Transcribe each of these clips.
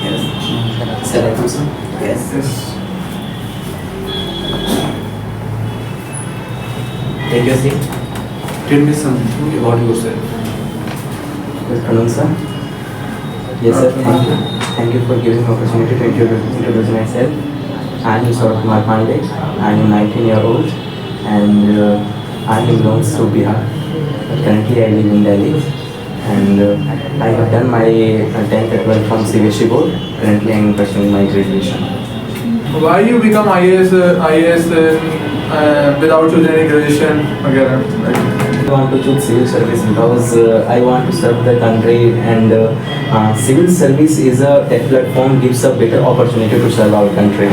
Yes. Shall I come, sir? Yes. Yes. Take your seat. Tell me something about yourself. Good afternoon, sir. Yes, sir. Thank you. Thank you for giving me opportunity to introduce myself. I am Saurabh Kumar Pandey. I am 19-year-old and I am belongs to Bihar. But currently I live in Delhi and I have done my 10th and 12th from CBSE board. Currently I am pursuing my graduation. Why you become IAS without choosing any graduation? I want to choose civil service because I want to serve the country and civil service is a that platform gives a better opportunity to serve our country.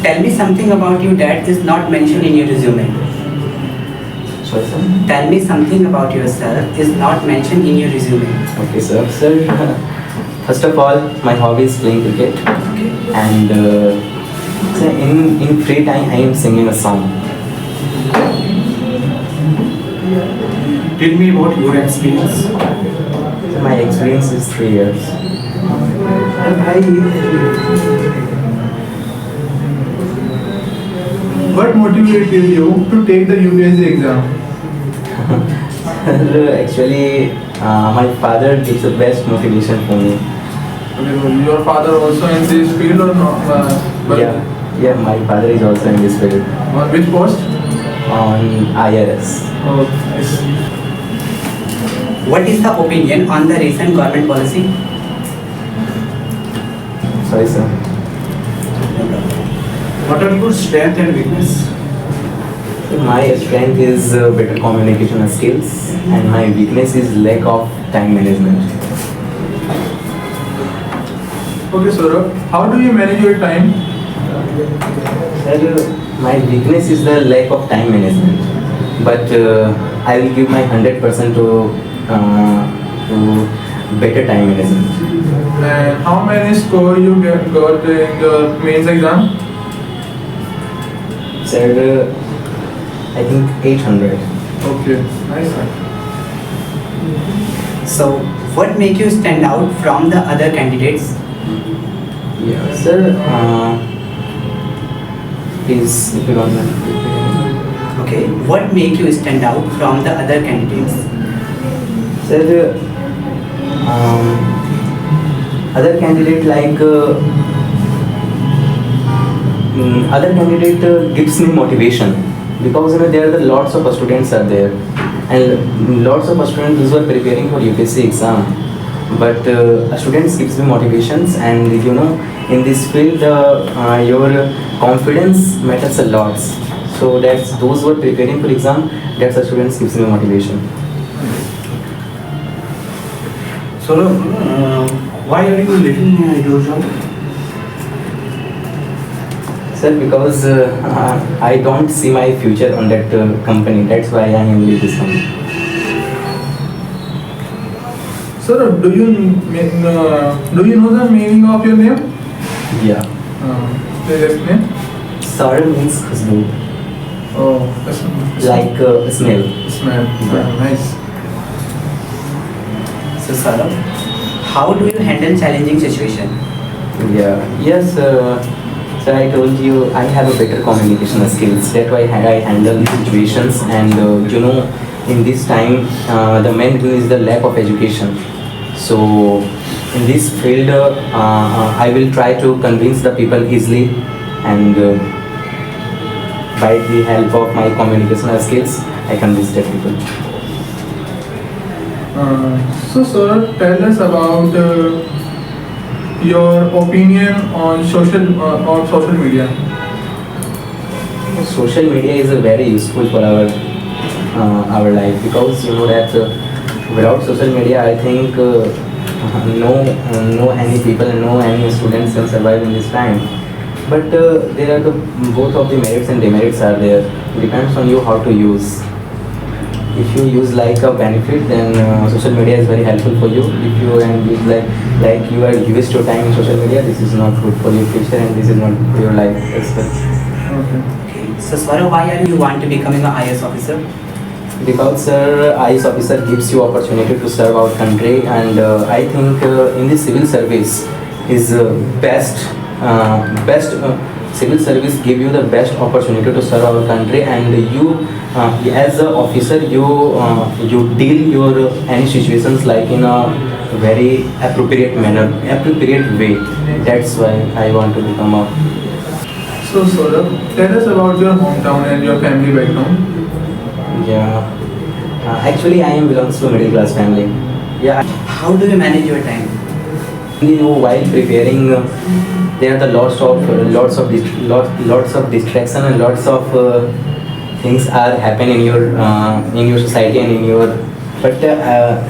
Tell me something about you that is not mentioned in your resume. Sorry, sir. Tell me something about yourself is not mentioned in your resume. Okay, sir. Sir, first of all, my hobby is playing cricket, and sir, in free time I am singing a song. Tell me about your experience. So my experience is 3 years. What motivated you to take the UPSC exam? Actually, my father gives the best motivation for me. Your father also in this field or not? Yeah, my father is also in this field On which post? on IRS. Oh, nice. What is the opinion on the recent government policy? Sorry, sir. What are your strength and weakness? My strength is better communication skills, and my weakness is lack of time management. Okay, Saurabh. How do you manage your time? Sir, my weakness is the lack of time management, but I will give my 100% to better time management. And how many score you got in your mains exam? Sir, I think 800. Okay, nice. So, what make you stand out from the other candidates? Yeah, sir. Please, if you don't mind. Okay, what make you stand out from the other candidates? Sir, other candidate like other candidate gives me motivation because there are lots of students are there and lots of students who are preparing for UPSC exam. But students gives me motivations, and in this field your confidence matters a lot. So that's those who are preparing for exam, that's the students gives me motivation. So, why are you leaving your job? Sir, because I don't see my future on that company. That's why I am leaving this company. Sir, do you know the meaning of your name? Yeah. Please explain. Saurabh means khushbu, Oh, like smell. smell. Nice. So, Saurabh, how do you handle challenging situation? Yeah. Yes. So I told you I have a better communication skills. That's why I handle the situations, and in this time the main thing is the lack of education. So in this field I will try to convince the people easily, and by the help of my communication skills I convince the people. So, sir, tell us about your opinion on social media. Social media is very useful for our life, because that without social media I think no any people and no any students can survive in this time. But there are both of the merits and demerits are there. Depends on you how to use. If you use like a benefit, then social media is very helpful for you. If you use like you are used your time in social media, this is not good for your future and this is not good for your life as well. Okay. Okay. So, Saurabh, why are you want to becoming an IAS officer? Because sir, IS officer gives you opportunity to serve our country, and I think in the civil service is best civil service give you the best opportunity to serve our country, and you as a officer you deal your any situations like in a very appropriate manner, appropriate way. That's why I want to become a. So Saurabh, tell us about your hometown and your family background. Yeah. Actually, I am belongs to a middle class family. Yeah. How do you manage your time? You know, while preparing, there are the lots of distraction and lots of things are happen in your society and in your. But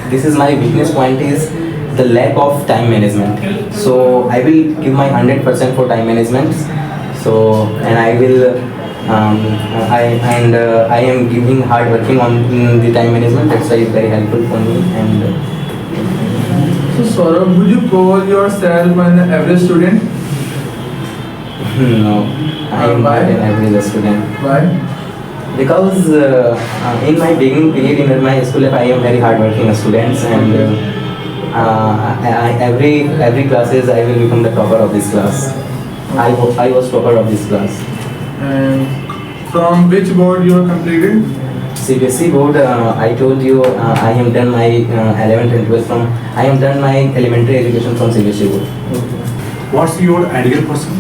this is my weakness point is the lack of time management. So I will give my 100% for time management. So and I will. I am giving hard working on the time management. That's why it's very helpful for me. And So Saurabh, would you call yourself an average student? no, I am Why? not an average student. Why? Because in my beginning period in my school life, I am very hardworking student, and every classes I will become the topper of this class. I was topper of this class. And from which board you have completed? CBSE board. I told you I am done my 11th and 12th from. I am done my elementary education from CBSE board. What's your ideal person?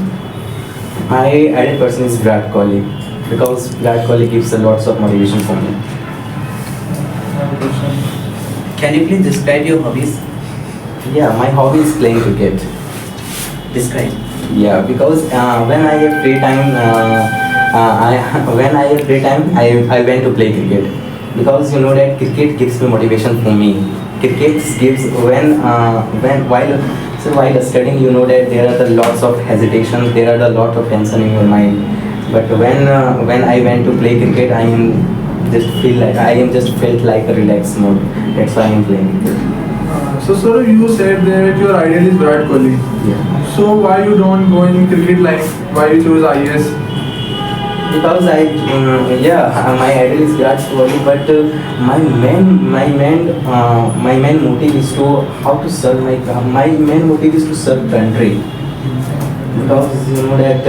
My ideal person is Virat Kohli, because Virat Kohli gives a lots of motivation for me. Another question. Can you please describe your hobbies? Yeah, my hobby is playing cricket. Describe. Yeah, because when I have free time, I went to play cricket. Because you know that cricket gives me motivation for me. Cricket gives while studying, you know that there are the lots of hesitation, there are the lot of tension in your mind. But when I went to play cricket, I am just felt like a relaxed mode. That's why I am playing cricket. So Saurabh, you said that your ideal is Virat Kohli. Yeah. So why you don't go in cricket line? Why you choose IAS? Because my idol is Virat Kohli, but my main motive is to how to serve my main motive is to serve country. Because you know that.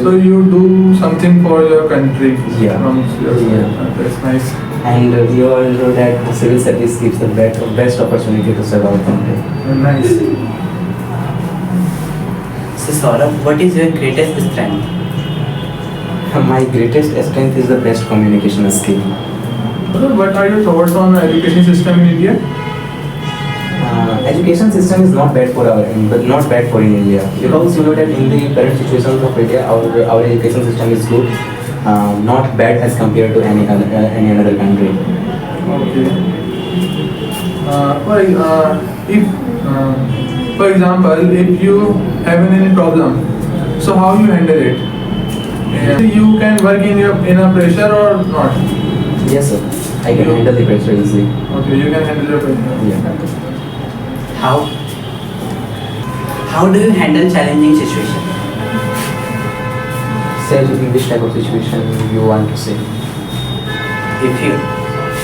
So you do something for your country. Yeah. That's nice. And you all know that civil service gives the best opportunity to serve our country. Nice. So Saurabh, what is your greatest strength? My greatest strength is the best communication skill. So what are your thoughts on the education system in India? Education system is not bad for not bad for in India, because you know that in the current situations of India, our education system is good, not bad as compared to any other country. Okay. For example, if you have any problem, so how you handle it? You can work in a pressure or not? Yes, sir. I can handle the pressure easily. Okay, you can handle your pressure. Yeah. How do you handle challenging situation? Sir, in which type of situation you want to say?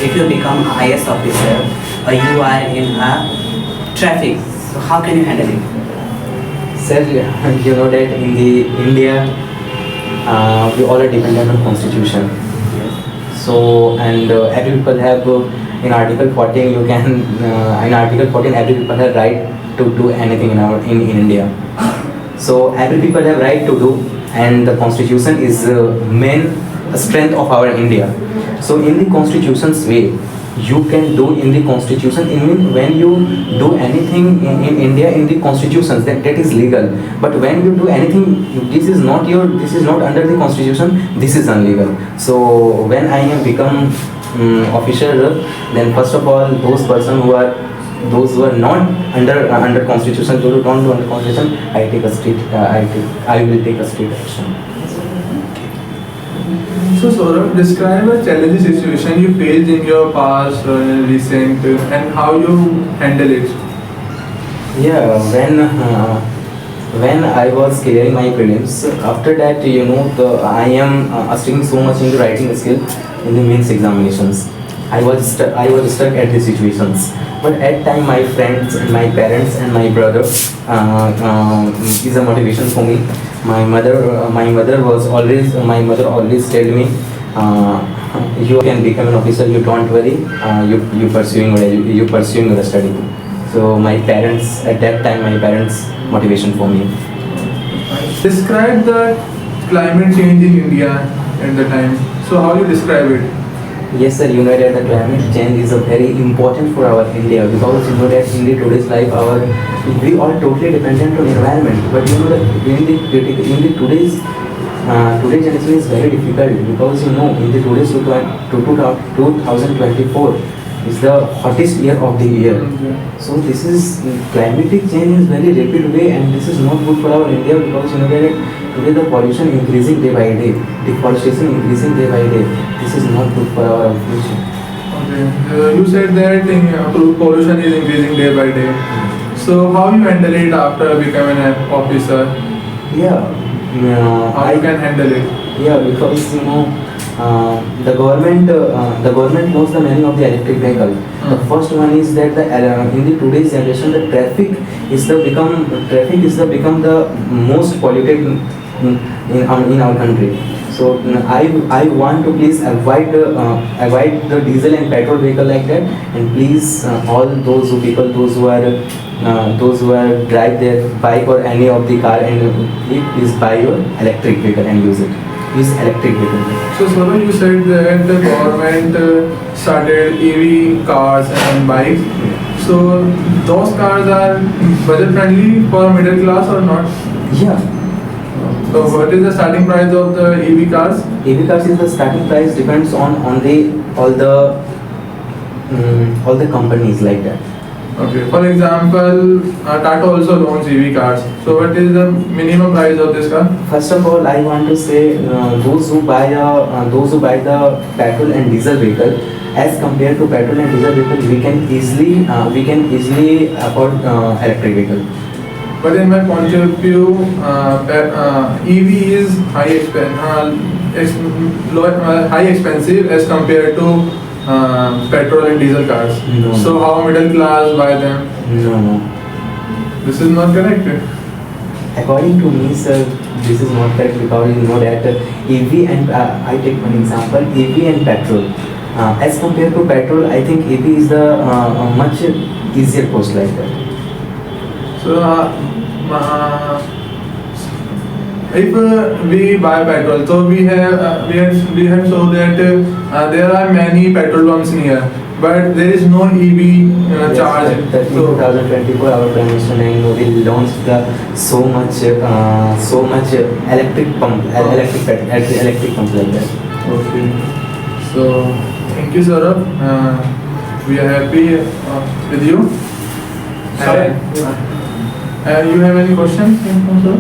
If you become IS officer or you are in a traffic, so how can you handle it? Sir, you know that in the India, we all are dependent on constitution. So and every people have in Article 14 you can in Article 14 every people have right to do anything in India. So every people have right to do, and the constitution is main strength of our India. So in the constitution's way, you can do in the constitution. When you do anything in India in the constitutions, that is legal. But when you do anything, this is not under the constitution. This is illegal. So when I have become officer, then first of all, those who are not under constitution, those who don't do under constitution, I will take a strict action. So Saurabh, describe a challenging situation you faced in your past or in recent and how you handle it. Yeah, when I was clearing my prelims, after that, you know, I am studying so much into writing skill. in the mains examinations. I was stuck at the situations. But at time, my friends and my parents and my brother is a motivation for me. My mother always tell me, you can become an officer. You don't worry. You pursuing your study. So my parents at that time, motivation for me. Describe the climate change in India at the time. So how you describe it? Yes, sir. You know that the climate change is a very important for our India, because you know that in the today's life, we are totally dependent on environment. But you know that in the today's generation is very difficult, because you know in the today's 2024 is the hottest year of the year. So this is climatic change is very rapid way, and this is not good for our India, because you know that today the pollution increasing day by day, deforestation increasing day by day. This is not good for our future. Okay. You said that pollution is increasing day by day. So how you handle it after becoming an officer? Yeah, How you can handle it? yeah, because you know the government knows the meaning of the electric vehicle. The first one is that in the today's generation, the traffic is become the most polluted in our country. So I want to please avoid the diesel and petrol vehicle like that, and please all those who are drive their bike or any of the car, and please buy your electric vehicle and use it. Use electric vehicle. So Saurabh, you said that the government started EV cars and bikes. So those cars are budget friendly for middle class or not? Yeah. So what is the starting price of the EV cars? EV cars is the starting price depends on all the companies like that. Okay. For example, Tata also loans EV cars. So what is the minimum price of this car? First of all, I want to say those who buy the petrol and diesel vehicle, as compared to petrol and diesel vehicle, we can easily afford electric vehicle. But in my point of view, EV is high expensive as compared to petrol and diesel cars. No. So how middle class buy them? No. This is not correct. According to me, sir, this is not correct, because you know that EV and I take one example, EV and petrol. As compared to petrol, I think EV is the much easier cost like that. So if we buy petrol, so we have so that there are many petrol pumps near, but there is no EV charge. That in So 2024, our Prime Minister Narendra Modi launched so much electric pump like that. okay. So thank you, Saurabh. We are happy with you. Sorry. You have any questions? No.